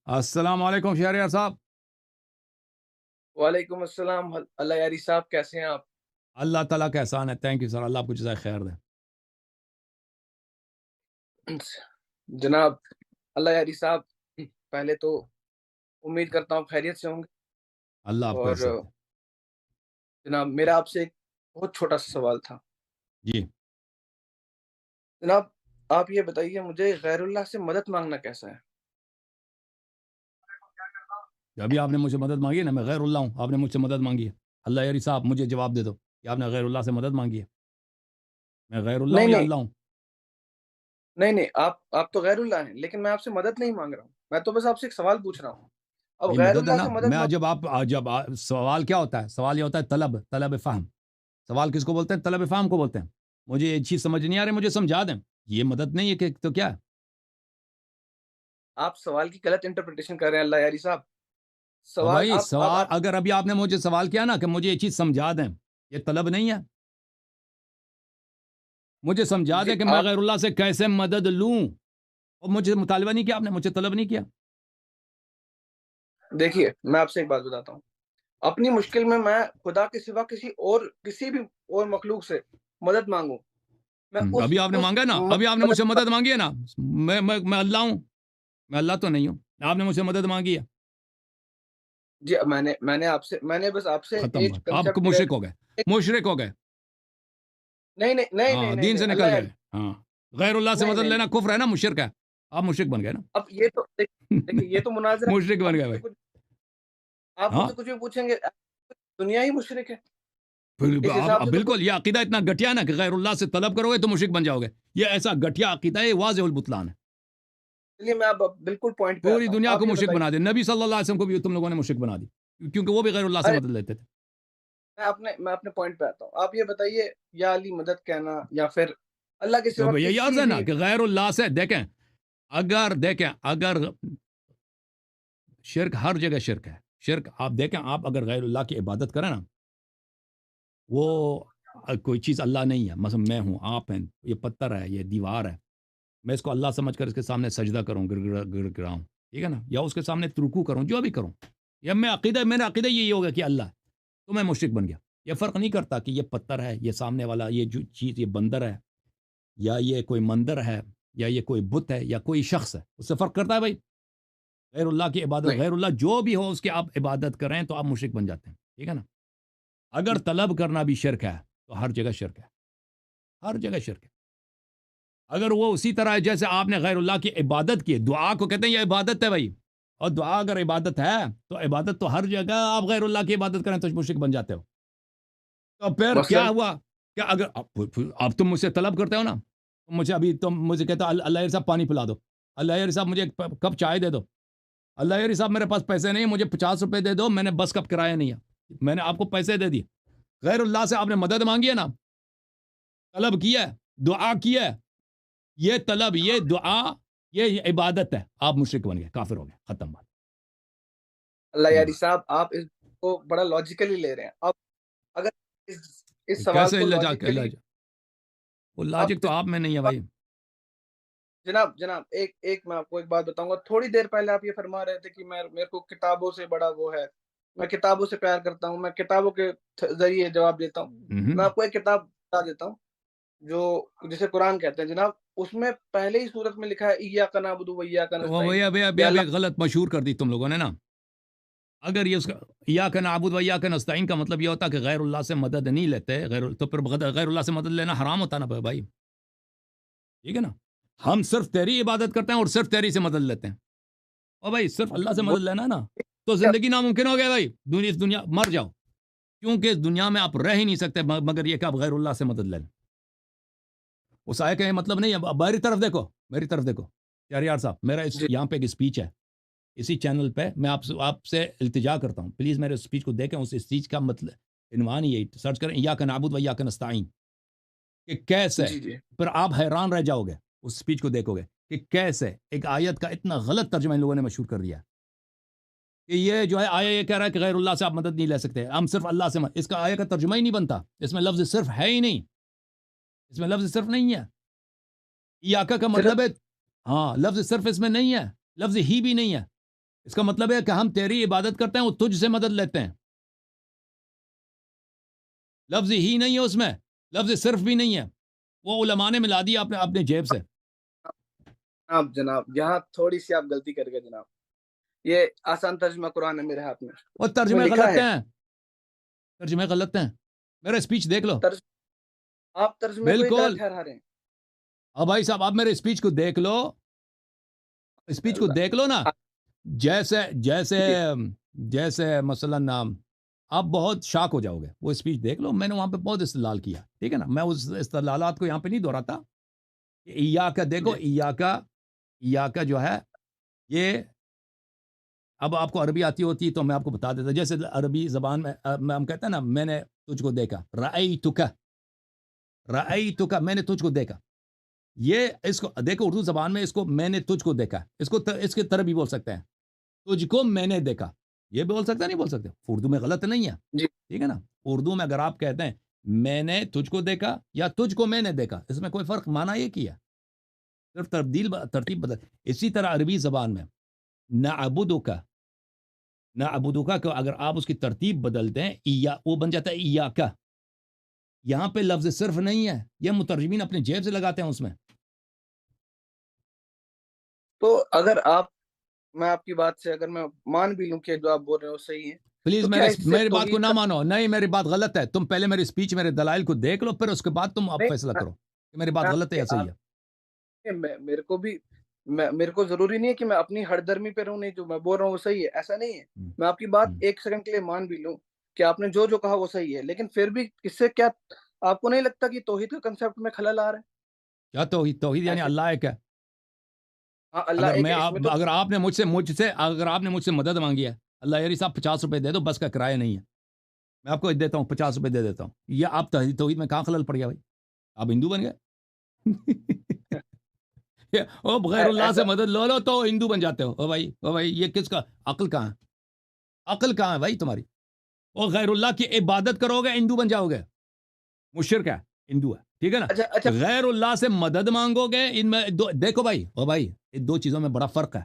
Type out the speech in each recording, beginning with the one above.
السلام علیکم شہریار صاحب. وعلیکم السلام اللہ یاری صاحب، کیسے ہیں آپ؟ اللہ تعالیٰ کا احسان ہے. Thank you sir. اللہ آپ کو جزائے خیر دے. جناب اللہ یاری صاحب، پہلے تو امید کرتا ہوں خیریت سے ہوں گے۔ اللہ آپ کو اور عزت دے. جناب میرا آپ سے ایک بہت چھوٹا سا سوال تھا۔ جی. جناب آپ یہ بتائیے مجھے غیر اللہ سے مدد مانگنا کیسا ہے؟ ابھی آپ نے مجھ سے مدد مانگی ہے نا، میں غیر اللہ ہوں. آپ نے مجھ سے مدد مانگی ہے. اللہ یاری صاحب مجھے جواب دے دو کہ آپ نے غیر اللہ سے مدد مانگی ہے. میں غیر اللہ نہیں ہوں یا نہیں اللہ ہوں؟ نہیں نہیں آپ تو غیر اللہ ہیں، لیکن میں آپ سے مدد نہیں مانگ رہا ہوں، میں تو بس آپ سے ایک سوال پوچھ رہا ہوں۔ اب نہیں غیر مدد ہے اللہ نا. سے مدد میں مانگ سوال کیا ہوتا ہے؟ سوال یہ ہوتا ہے طلب فہم. سوال کس کو بولتے ہیں؟ طلب فہم کو بولتے ہیں. مجھے یہ چیز سمجھ نہیں آ رہی، مجھے سمجھا دیں. یہ مدد نہیں ہے کہ تو کیا ہے؟ آپ سوال کی غلط انٹرپریٹیشن کر رہے ہیں اللہ یاری صاحب۔ اور سوال بھائی سوال آپ اگر ابھی آپ نے مجھے سوال کیا نا کہ مجھے یہ چیز سمجھا دیں، یہ طلب نہیں ہے. مجھے سمجھا جی دیں کہ میں آپ غیر اللہ سے کیسے مدد لوں. اور مجھے مطالبہ نہیں کیا آپ نے، مجھے طلب نہیں کیا. دیکھیے میں آپ سے ایک بات بتاتا ہوں، اپنی مشکل میں خدا کے سوا کسی بھی اور مخلوق سے مدد مانگوں، میں ابھی آپ نے مانگا نا، ابھی آپ نے مجھ سے مدد مانگی ہے نا. میں اللہ ہوں؟ میں اللہ تو نہیں ہوں. آپ نے مجھ سے مدد مانگی ہے. جی میں نے بس آپ سے ختم ایک بات. آپ کو کنسپٹ کلیئر مشرک ہو گئے. مشرک ہو گئے. نہیں نہیں نہیں نہیں ہاں نہیں دین نہیں سے اللہ نکل یاری گئے. ہاں غیر اللہ سے نہیں مدد نہیں لینا نہیں کفر ہے نا، مشرک ہے. آپ مشرک بن گئے نا. اب یہ تو دیکھیے یہ تو مناظرہ ہے۔ مشرک آپ بن گئے مجھ سے بھائی. کچھ آپ مجھ ہاں سے کچھ بھی پوچھیں گے، دنیا ہی مشرک ہے پھر اس حساب آپ سے تو بالکل یہ عقیدہ اتنا گٹیا نا کہ غیر اللہ سے طلب کرو گے تو مشرک بن جاؤ گے. یہ ایسا گٹیا عقیدہ ہے، واضح البطلان ہے. چلیے میں اب بالکل پوائنٹ پہ پوری آتا ہوں، دنیا آپ کو یہ مشرک بتائیے۔ بنا دے. نبی صلی اللہ علیہ وسلم کو بھی تم لوگوں نے مشرک بنا دی، کیونکہ وہ بھی غیر اللہ سے ارے مدد لیتے تھے. میں اپنے پوائنٹ پہ آتا ہوں، آپ یہ بتائیے یا علی مدد کہنا یا پھر اللہ کے تو سوا یہی عرض کسی ہے نا بھی کہ غیر اللہ سے اگر شرک ہر جگہ شرک ہے. شرک آپ دیکھیں، آپ اگر غیر اللہ کی عبادت کریں نا، وہ کوئی چیز اللہ نہیں ہے. مثلا میں ہوں، آپ ہیں، یہ پتھر ہے، یہ دیوار ہے. میں اس کو اللہ سمجھ کر اس کے سامنے سجدہ کروں، گر گراؤں، ٹھیک ہے نا، یا اس کے سامنے رکوع کروں، جو بھی کروں، یا میرا عقیدہ یہی ہوگا کہ اللہ ہے، تو میں مشرک بن گیا. یہ فرق نہیں کرتا کہ یہ پتھر ہے، یہ سامنے والا یہ جو چیز، یہ بندر ہے، یا یہ کوئی مندر ہے، یا یہ کوئی بت ہے، یا کوئی شخص ہے. اس سے فرق کرتا ہے بھائی. غیر اللہ کی عبادت، نہیں۔ غیر اللہ جو بھی ہو اس کی آپ عبادت کریں تو آپ مشرک بن جاتے ہیں. ٹھیک ہے نا. اگر طلب کرنا بھی شرک ہے تو ہر جگہ شرک ہے. ہر جگہ شرک ہے. اگر وہ اسی طرح ہے جیسے آپ نے غیر اللہ کی عبادت کی، دعا کو کہتے ہیں یہ عبادت ہے بھائی. اور دعا اگر عبادت ہے تو عبادت تو ہر جگہ. آپ غیر اللہ کی عبادت کریں تو مشرک بن جاتے ہو. تو پھر کیا مثلاً ہوا؟ کیا اگر آپ تم مجھ سے طلب کرتے ہو نا، تم مجھے کہتے ہو اللہ یار صاحب پانی پلا دو، اللہ یار صاحب مجھے ایک کپ چائے دے دو، اللہ یار صاحب میرے پاس پیسے نہیں، مجھے 50 روپے دے دو، میں نے بس کا کرایہ نہیں ہے، میں نے آپ کو پیسے دے دیے. غیر اللہ سے آپ نے مدد مانگی ہے نا، طلب کیا ہے، دعا کیا ہے. یہ طلب، یہ دعا، یہ عبادت ہے. آپ مشرک بن گئے، کافر ہو گئے. ختم بات. اللہ یہ یاری بات صاحب آپ اس کو بڑا لاجیکلی لے رہے ہیں، اب اگر اس سوال کیسے کو اللہ لاجیکلی وہ آپ لاجک تو آپ میں نہیں ہے بھائی. جناب ایک میں آپ کو ایک بات بتاؤں گا، تھوڑی دیر پہلے آپ یہ فرما رہے تھے کہ میرے کو کتابوں سے بڑا وہ ہے، میں کتابوں سے پیار کرتا ہوں، میں کتابوں کے ذریعے جواب دیتا ہوں. میں آپ کو ایک کتاب بتا دیتا ہوں جو جسے قرآن کہتے ہیں جناب، اس میں پہلے ہی صورت میں لکھا ہے ایاک نعبد و ایاک تو نستعین، ابھی کہ اللہ غلط مشہور کر دی تم لوگوں نے نا. اگر یہ اس کا ایاک نعبد و ایاک نستعین کا مطلب یہ ہوتا کہ غیر اللہ سے مدد نہیں لیتے، تو پھر غیر اللہ سے مدد لینا حرام ہوتا نا بھائی. ٹھیک ہے نا. ہم صرف تیری عبادت کرتے ہیں اور صرف تیری سے مدد لیتے ہیں. اور بھائی صرف اللہ سے وہ مدد لینا نا تو زندگی ناممکن ہو گیا بھائی. دنیا مر جاؤ، کیونکہ اس دنیا میں آپ رہ ہی نہیں سکتے مگر یہ کہ آپ غیر اللہ سے مدد لیں. اس آئے کا یہ مطلب نہیں ہے. میری طرف دیکھو یار صاحب، میرا جی یہاں پہ ایک اسپیچ ہے اسی چینل پہ. میں آپ سے التجا کرتا ہوں، پلیز میرے اسپیچ کو دیکھیں. اس اسپیچ کا مطلب عنوان ہی یہی، سرچ کریں ایاک نعبد و ایاک نستعین، کہ کیسے. جی جی پھر آپ حیران رہ جاؤ گے اس اسپیچ کو دیکھو گے کہ کیسے ایک آیت کا اتنا غلط ترجمہ ان لوگوں نے مشہور کر دیا کہ یہ جو ہے آیا یہ کہہ رہا ہے کہ غیر اللہ سے آپ مدد نہیں لے سکتے، ہم صرف اللہ سے اس کا آیا کا ترجمہ ہی نہیں بنتا. اس میں لفظ صرف ہے ہی نہیں، اس میں لفظ صرف نہیں ہے. ایاکا کا صرف مطلب ہے، ہاں لفظ صرف اس میں نہیں ہے، لفظ ہی بھی نہیں ہے. اس کا مطلب ہے کہ ہم تیری عبادت کرتے ہیں وہ تجھ سے مدد لیتے ہیں. لفظ ہی نہیں ہے اس میں, لفظ صرف بھی نہیں ہے, وہ علماء نے ملا دیا اپنے جیب سے. جناب یہاں تھوڑی سی آپ غلطی کر گئے جناب. یہ آسان ترجمہ قرآن ہے میرے ہاتھ میں, وہ ترجمے غلط ہیں, ترجمے غلط ہیں. میرا اسپیچ دیکھ لو. آپ ترجمے کو بالکل ٹھہرا رہے ہیں. اب بھائی صاحب آپ میرے اسپیچ کو دیکھ لو, اسپیچ کو دیکھ لو نا. جیسے جیسے جیسے مثلا نام آپ بہت شاک ہو جاؤ گے. وہ اسپیچ دیکھ لو, میں نے وہاں پہ بہت استدلال کیا, ٹھیک ہے نا. میں اس استدلالات کو یہاں پہ نہیں دہراتا. ایاکا دیکھو, ایاکا جو ہے یہ, اب آپ کو عربی آتی ہوتی تو میں آپ کو بتا دیتا. جیسے عربی زبان میں ہم کہتے ہیں نا, میں نے تجھ کو دیکھا, رأیتک, میں نے تجھ کو دیکھا. یہ اس کو دیکھو اردو زبان میں اس کو میں نے تجھ کو دیکھا, اس کی طرح بھی بول سکتے ہیں, تجھ کو میں نے دیکھا. یہ بھی بول سکتے نہیں بول سکتے, اردو میں غلط نہیں ہے, ٹھیک ہے نا. اردو میں اگر آپ کہتے ہیں میں نے تجھ کو دیکھا یا تجھ کو میں نے دیکھا, اس میں کوئی فرق, معنی یہ کیا, صرف ترتیب بدل. اسی طرح عربی زبان میں نعبدک کو اگر آپ اس کی ترتیب بدلتے ہیں وہ بن جاتا ہے ایاکا. یہاں پہ لفظ صرف نہیں ہے, یہ مترجمین اپنے جیب سے لگاتے ہیں اس میں. تو اگر میں آپ کی بات سے اگر میں مان بھی لوں کہ جو آپ بول رہے ہیں وہ صحیح ہے, پلیز میری بات کو نہ مانو. نہیں, میری بات غلط ہے. تم پہلے میری اسپیچ, میرے دلائل کو دیکھ لو, پھر اس کے بعد تم اب فیصلہ کرو کہ میری بات غلط ہے یا صحیح ہے. میرے کو ضروری نہیں ہے کہ میں اپنی ہر درمی پہ رہوں, نہیں جو میں بول رہا ہوں وہ صحیح ہے, ایسا نہیں ہے. میں آپ کی بات ایک سیکنڈ کے لیے مان بھی لوں کہ آپ نے جو کہا وہ صحیح ہے, لیکن پھر بھی اس سے کیا آپ کو نہیں لگتا کہ توحید کا کنسیپٹ میں خلل آ رہا ہے؟ کیا توحید یعنی اللہ ایک ہے. اگر آپ نے مجھ سے مدد مانگی ہے, اللہ یاری صاحب 50 روپے دے دو, بس کا کرایہ نہیں ہے, میں آپ کو دیتا ہوں 50 روپے دے دیتا ہوں, یہ آپ توحید میں کہاں خلل پڑ گیا بھائی؟ آپ ہندو بن گئے. غیر اللہ سے مدد لو تو ہندو بن جاتے ہو. او بھائی یہ کس کا عقل کہاں ہے؟ عقل کہاں ہے بھائی تمہاری؟ اور غیر اللہ کی عبادت کرو گے ہندو بن جاؤ گے. مشرک ہے, ہندو ہے, ٹھیک ہے نا. غیر اللہ سے مدد مانگو گے, ان میں دیکھو بھائی, ان دو چیزوں میں بڑا فرق ہے.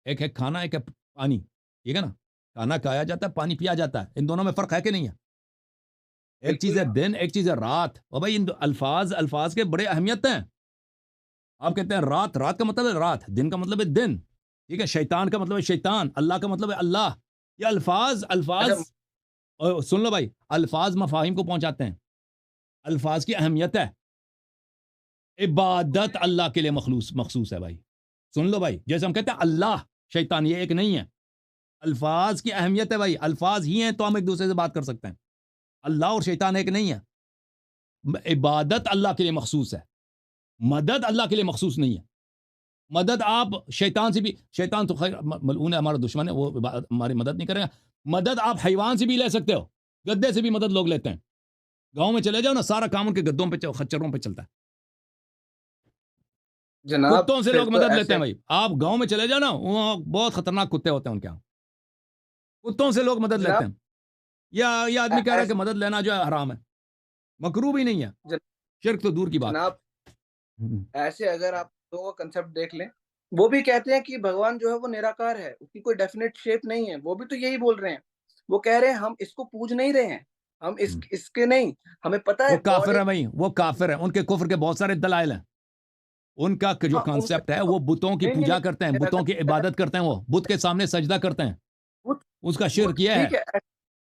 ایک ہے کھانا, ایک ہے پانی, ٹھیک ہے نا. کھانا کھایا جاتا ہے, پانی پیا جاتا ہے, ان دونوں میں فرق ہے کہ نہیں ہے؟ ایک چیز ہے دن, ایک چیز ہے رات. اور بھائی ان الفاظ کے بڑے اہمیت ہیں. آپ کہتے ہیں رات کا مطلب ہے رات, دن کا مطلب ہے دن, ٹھیک ہے. شیطان کا مطلب ہے شیطان, اللہ کا مطلب ہے اللہ. یہ الفاظ سن لو بھائی, الفاظ مفاہیم کو پہنچاتے ہیں. الفاظ کی اہمیت ہے. عبادت اللہ کے لیے مخصوص ہے بھائی. سن لو بھائی, جیسے ہم کہتے ہیں اللہ, شیطان, یہ ایک نہیں ہے. الفاظ کی اہمیت ہے بھائی, الفاظ ہی ہیں تو ہم ایک دوسرے سے بات کر سکتے ہیں. اللہ اور شیطان ایک نہیں ہے. عبادت اللہ کے لیے مخصوص ہے, مدد اللہ کے لیے مخصوص نہیں ہے. مدد آپ شیطان سے بھی, شیطان تو خیر ملعون ہے, ہمارا دشمن ہے, وہ ہماری مدد نہیں کرے گا. مدد آپ حیوان سے بھی لے سکتے ہو, گدے سے بھی مدد لوگ لیتے ہیں. گاؤں میں چلے جاؤ نا, سارا کام ان کے گدوں پہ, خچروں پہ چلتا ہے. کتوں سے لوگ مدد لیتے ہیں بھائی. آپ گاؤں میں چلے جاؤ نا, وہاں بہت خطرناک کتے ہوتے ہیں ان کے یہاں, کتوں سے لوگ مدد لیتے ہیں. یہ آدمی کہہ رہا ہے کہ مدد لینا جو ہے حرام ہے, مکروہ بھی نہیں ہے, شرک تو دور کی بات. جناب ایسے اگر آپ دو کنسپٹ دیکھ لیں, وہ بھی کہتے ہیں کہ بھگوان جو ہے وہ نراکار ہے, اس کی کوئی ڈیفینیٹ شیپ نہیں ہے. وہ بھی تو یہی بول رہے ہیں, وہ کہہ رہے ہیں ہم اس کو پوج نہیں رہے ہیں, ہم اس کے نہیں, ہمیں پتہ ہے. وہ کافر ہے بھائی, وہ کافر ہے. ان کے کفر کے بہت سارے دلائل ہیں. ان کا جو کانسیپٹ ہے, وہ بتوں کی پوجا کرتے ہیں, بتوں کی عبادت کرتے ہیں, وہ بت کے سامنے سجدہ کرتے ہیں. اس کا شرک یہ ہے.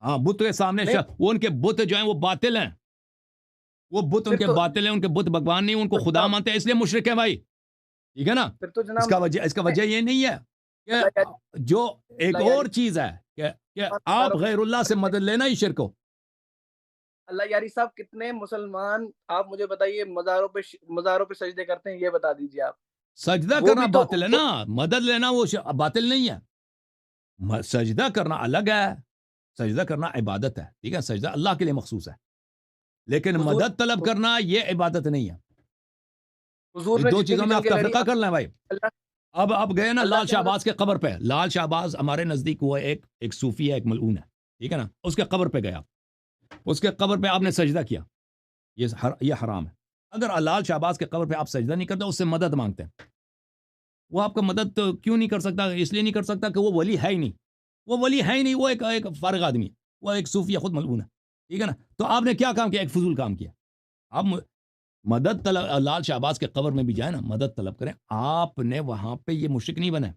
ہاں, بت کے سامنے وہ ان کے بت جو ہیں وہ باطل ہیں. وہ بت ان کے باطل ہیں, ان کے بت بھگوان نہیں, ان کو خدا مانتے ہیں, اس لیے مشرک ہیں بھائی, ٹھیک ہے نا. اس کا وجہ یہ نہیں ہے کہ جو ایک اور چیز ہے کہ آپ غیر اللہ سے مدد لینا ہی شرک ہو. اللہ یاری صاحب, کتنے مسلمان آپ مجھے بتائیے مزاروں پہ سجدے کرتے ہیں, یہ بتا دیجیے آپ. سجدہ کرنا باطل ہے نا, مدد لینا وہ باطل نہیں ہے. سجدہ کرنا الگ ہے, سجدہ کرنا عبادت ہے, ٹھیک ہے. سجدہ اللہ کے لیے مخصوص ہے, لیکن مدد طلب کرنا یہ عبادت نہیں ہے. دو چیزوں میں آپ تفریقہ کر لیں بھائی. اب گئے نا لال شہباز کے قبر پہ. لال شہباز ہمارے نزدیک وہ ایک صوفی ہے, ایک ملعون ہے, ٹھیک ہے نا. اس کے قبر پہ گیا, اس کے قبر پہ آپ نے سجدہ کیا, یہ حرام ہے. اگر لال شہباز کے قبر پہ آپ سجدہ نہیں کرتے, اس سے مدد مانگتے ہیں, وہ آپ کا مدد تو کیوں نہیں کر سکتا؟ اس لیے نہیں کر سکتا کہ وہ ولی ہے ہی نہیں، وہ ولی ہے ہی نہیں، وہ ایک فارغ آدمی ہے، وہ ایک صوفی خود ملعون ہے، ٹھیک ہے نا؟ تو آپ نے کیا کام کیا؟ ایک فضول کام کیا۔ آپ مدد طلب، لال شہباز کے قبر میں بھی جائیں نا، مدد طلب کریں، آپ نے وہاں پہ یہ مشرک نہیں بنے،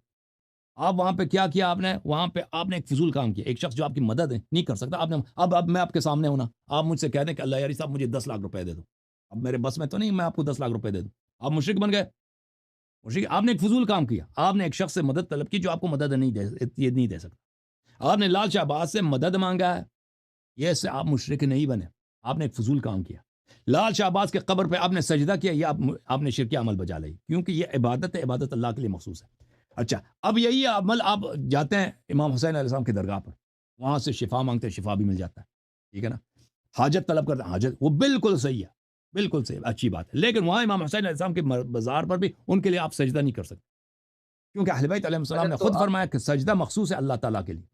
آپ وہاں پہ کیا کیا؟ آپ نے وہاں پہ آپ نے ایک فضول کام کیا۔ ایک شخص جو آپ کی مدد ہے نہیں کر سکتا، آپ نے اب میں آپ کے سامنے ہونا، آپ مجھ سے کہہ دیں کہ اللہ یاری صاحب مجھے 10 لاکھ روپے دے دو، اب میرے بس میں تو نہیں میں آپ کو 10 لاکھ روپے دے دوں، آپ مشرک بن گئے۔ مشرک، آپ نے ایک فضول کام کیا، آپ نے ایک شخص سے مدد طلب کی جو آپ کو مدد نہیں دے سکتا، آپ نے لال شاہ باز سے مدد مانگا ہے، یہ سے آپ مشرک نہیں بنے، آپ نے ایک فضول کام کیا۔ لال شاہ باز کے قبر پہ آپ نے سجدہ کیا، یہ آپ نے شرک عمل بجا لی، کیونکہ یہ عبادت ہے، عبادت اللہ کے لیے مخصوص ہے۔ اچھا، اب یہی عمل آپ جاتے ہیں امام حسین علیہ السلام کی درگاہ پر، وہاں سے شفا مانگتے ہیں، شفا بھی مل جاتا ہے، ٹھیک ہے نا؟ حاجت طلب کرتے ہیں، حاجت، وہ بالکل صحیح ہے، بالکل صحیح، اچھی بات ہے، لیکن وہاں امام حسین علیہ السلام کے بازار پر بھی ان کے لیے آپ سجدہ نہیں کر سکتے، کیونکہ اہل بیت علیہ السلام اچھا نے تو خود فرمایا کہ سجدہ مخصوص ہے اللہ تعالیٰ کے لیے۔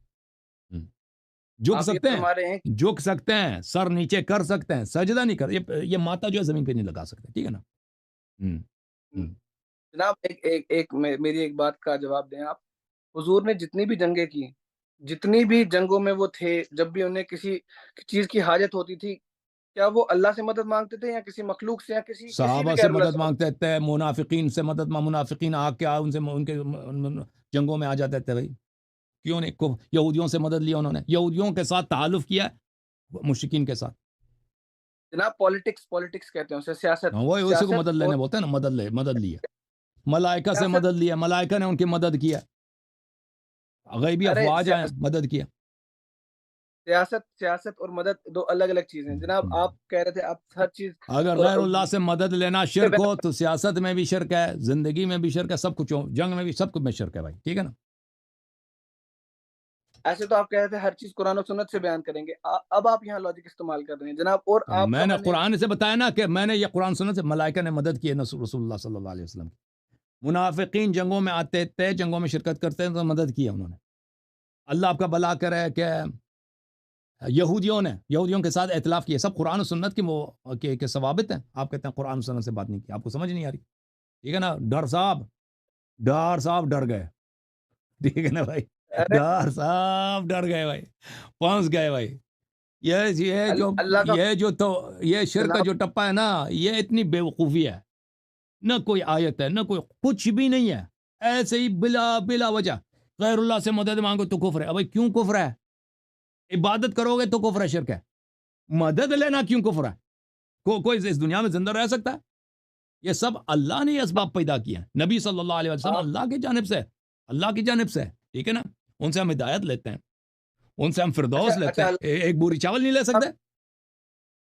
جھک آپ یہ سکتے ہیں، فرما رہے ہیں جھک سکتے ہیں، سر نیچے کر سکتے ہیں، سجدہ نہیں کر، یہ ماتا جو ہے زمین پہ نہیں لگا سکتے، ٹھیک ہے نا؟ ہوں کہ ہوں جناب میری ایک بات کا جواب دیں آپ۔ حضور نے جتنی بھی جنگیں کی، جتنی بھی جنگوں میں وہ تھے، جب بھی انہیں کسی چیز کی حاجت ہوتی تھی، کیا وہ اللہ سے مدد مانگتے تھے یا کسی مخلوق سے یا کسی بھی صحابہ سے غیر اللہ مدد سے مدد؟ مانگتے تھے، منافقین سے مدد منافقین آ کے ان سے ان کے جنگوں میں آ جاتے تھے بھائی، کیوں نہیں؟ یہودیوں سے مدد لیا انہوں نے، یہودیوں کے ساتھ تعلق کیا مشرکین کے ساتھ، جناب پالیٹکس کہتے ہیں اسے، وہی اسی کو سیاست مدد اور لینے بولتے ہیں نا، مدد لی ہے، ملائکہ سے سیاست مدد لیا، ملائکہ نے ان کی مدد کیا، غیبی ارے افواج ہیں مدد کیا۔ سیاست اور مدد دو الگ الگ چیزیں ہیں جناب۔ آپ کہہ رہے تھے آپ ہر چیز اگر غیر اللہ سے مدد لینا شرک ہو تو سیاست میں بھی شرک ہے، زندگی میں بھی شرک ہے، سب کچھ ہو، جنگ میں بھی، سب کچھ میں شرک ہے بھائی، ٹھیک ہے نا؟ ایسے تو آپ کہہ رہے تھے ہر چیز قرآن و سنت سے بیان کریں گے، اب آپ یہاں لاجک استعمال کر رہے ہیں جناب، اور تو آپ کا میں نے میں نے قرآن سے بتایا نا کہ میں نے یہ قرآن سنت سے ملائکہ نے مدد کی ہے رسول اللہ صلی اللہ علیہ وسلم کی، منافقین جنگوں میں آتے تھے، جنگوں میں شرکت کرتے ہیں تو مدد کی ہے انہوں نے۔ اللہ آپ کا بھلا کرے کہ یہودیوں کے ساتھ اختلاف کیا، سب قرآن و سنت کے ثوابت ہیں، آپ کہتے ہیں قرآن و سنت سے بات نہیں کی، آپ کو سمجھ نہیں آ رہی، ٹھیک ہے نا؟ ڈار صاحب ڈر گئے، ٹھیک ہے نا بھائی؟ ارے ڈار صاحب ڈر گئے بھائی، پھنس گئے بھائی۔ اللہ کا یہ شرک کا جناب جو ٹپا ہے نا، یہ اتنی بے وقوفی ہے، نہ کوئی آیت ہے، نہ کوئی کچھ بھی نہیں ہے، ایسے ہی بلا وجہ غیر اللہ سے مدد مانگو تو کفر ہے۔ ابھی کیوں کفر ہے؟ عبادت کرو گے تو کفر ہے، شرک ہے، مدد لینا کیوں کفر ہے؟ کوئی اس دنیا میں زندہ رہ سکتا ہے؟ یہ سب اللہ نے اسباب پیدا کیے ہیں، نبی صلی اللہ علیہ وسلم آپ اللہ کی جانب سے، اللہ کی جانب سے، ٹھیک ہے نا؟ ان سے ہم ہدایت لیتے ہیں، ان سے ہم اچھا فردوس لیتے اچھا ہیں، ایک بوری چاول نہیں لے سکتے؟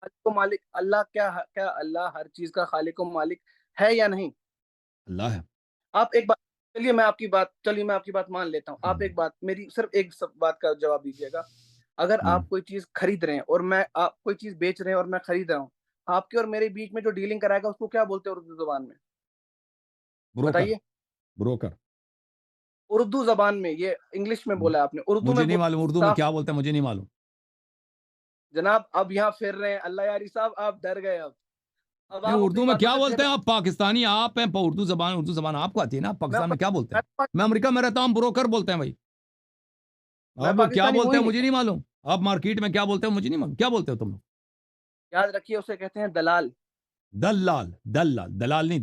خالق و مالک اللہ، کیا اللہ ہر چیز کا خالق و مالک ہے یا نہیں؟ اللہ ہے۔ آپ ایک بات، چلیے میں آپ کی بات مان لیتا ہوں، آپ ایک بات میری صرف ایک بات کا جواب دیجیے گا۔ اگر ہم، آپ کوئی چیز خرید رہے ہیں اور آپ کوئی چیز بیچ رہے ہیں اور میں خرید رہا ہوں، آپ کے اور میرے بیچ میں جو ڈیلنگ کرائے گا اس کو کیا بولتے ہیں اردو زبان میں؟ بروکر، بتائیے۔ بروکر۔ اردو زبان میں، یہ انگلش میں بولا آپ نے، اردو میں مجھے نہیں معلوم اردو میں صاف۔ کیا بولتے ہیں، مجھے نہیں معلوم۔ جناب اب یہاں پھر رہے ہیں اللہ یاری صاحب، آپ ڈر گئے اب نہیں، آپ اردو اپنی میں باتوں کیا سے بولتے پھر ہیں؟ آپ پاکستانی آپ ہیں، اردو زبان آپ کو آتی ہے نا؟ میں پاکستان میں کیا بولتے ہیں؟ میں امریکہ میں رہتا ہوں، بروکر بولتے ہیں بھائی۔ میں اب کیا پاکستانی ہوں بولتے ہی ہیں نہیں، مجھے نہیں معلوم، آپ مارکیٹ میں کیا بولتے ہیں مجھے نہیں معلوم، کیا بولتے ہو تم لوگ؟ یاد رکھیے اسے کہتے ہیں دلال۔ دلال نہیں،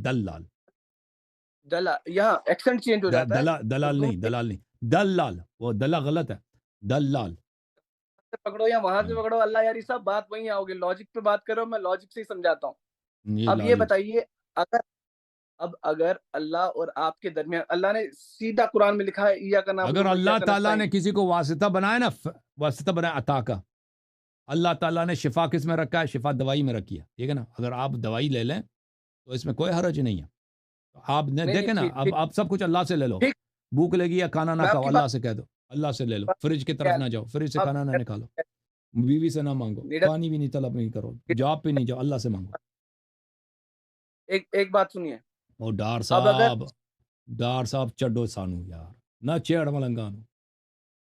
دلال، یہاں ایکسنٹ چینج ہو جاتا ہے دلال اردو نہیں، میں، دلال نہیں، دلال، وہ دلہ غلط ہے، دلال۔ سے پکڑو یا وہاں ہاں، سے پکڑو اللہ یاری صاحب، بات وہیں آؤ گے، لاجک پہ بات کرو، میں لاجک سے ہی سمجھاتا ہوں۔ یہ اب یہ لاجک، بتائیے، اگر اگر اللہ اور آپ کے درمیان، اللہ نے سیدھا قرآن میں لکھا ہے ایاک نعبد اگر و اللہ ایاک تعالیٰ نے نستعین، کسی کو واسطہ بنایا نا، واسطہ بنایا عطا کا، اللہ تعالیٰ نے شفا کس میں رکھا ہے؟ شفا دوائی میں رکھی ہے، ٹھیک ہے نا؟ اگر آپ دوائی لے لیں تو اس میں کوئی حرج نہیں ہے، آپ نے نہیں نہیں دیکھیں نا، ٹھیک اب ٹھیک آپ سب کچھ اللہ سے لے لو، ٹھیک، بھوک لگی یا کھانا نہ میں آپ کھاؤ، کی اللہ سے کہہ دو، اللہ سے لے لو، فریج کی طرف بات نہ جاؤ، فریج سے آپ کھانا نہ نکالو، بیوی سے نہ مانگو، لیڈر، پانی بھی نہیں طلب نہیں کرو، جاب پہ نہیں جاؤ، اللہ سے مانگو۔ ایک بات سنیے، اور اب اگر ڈار صاحب چڈو سانو یار، نہ چیڑ ملنگانو،